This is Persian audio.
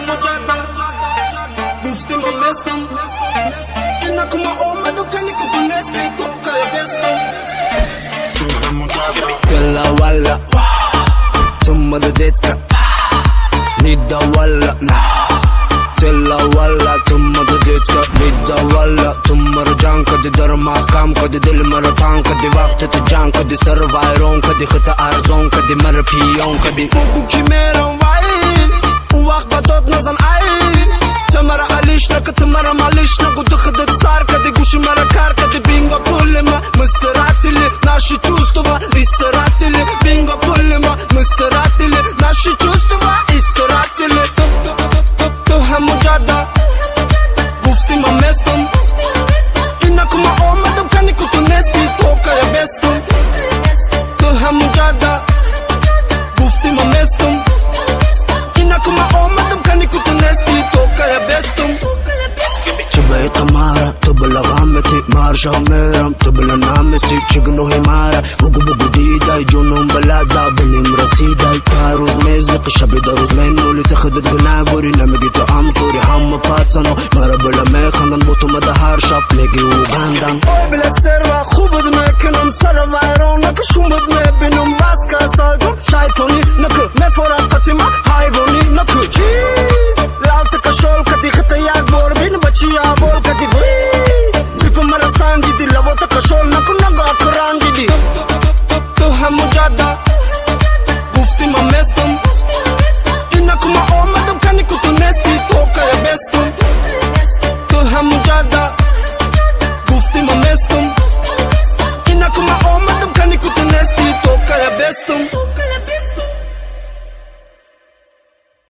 مجدد گفتیم و مستم اینکه ما اومدو کنی که تو نستی تو که بستم تلا ولا ثم دجيتك نيدا ولا تلا ولا ثم دجيتك نيدا ولا ثم رجعن کدی در مقام کدی دل مرا تان کدی وقت تو جان کدی سروایرون کدی خط ارزون کدی مر پیون کدی بگو کی میرم وای او وقت با داد نزن ای تو مرا علیش نکه تو مرا مالیش نگو تو خودت سر کدی گوشی مرا کار کدی بینگا پول ما مستراتلی ناشی چوستوا استراتلی بینگا پول ما مستراتلی ناشی چوستوا استراتلی تو هم مجدد گفتیم و مستم اینکه ما اومدم کنی که تو نستی تو که بستم تو هم مجدد گفتیم و مستم اینکه ما اومدم کنی که تو نستی تو که بستم شبه قمارة تبلا غامتي مارشا ميرم تبلا نامتي شقنو همارة بوغو بوغو ديداي جنون بلادا بني مرسيداي كاروز ميزق شبه داروز منو اللي تخدت قنابوري نمجي تو امسوري هم باتسانو مرا بلا ميخاندن بوتو مدى هارشاب لگي وغاندن اوی بلستر و خوبت میکنم سر ویران نکه شومت میبینم بس کسالگم شایطانی نکه مفرقتی ما حیوانی نکه چی لالت کشول کدی خط یک بار بین بچی آبول کدی بیپ مرا سانجیدی لوات کشول نکو نگاه کرانجیدی تو هم مجدد گفتیم و مستم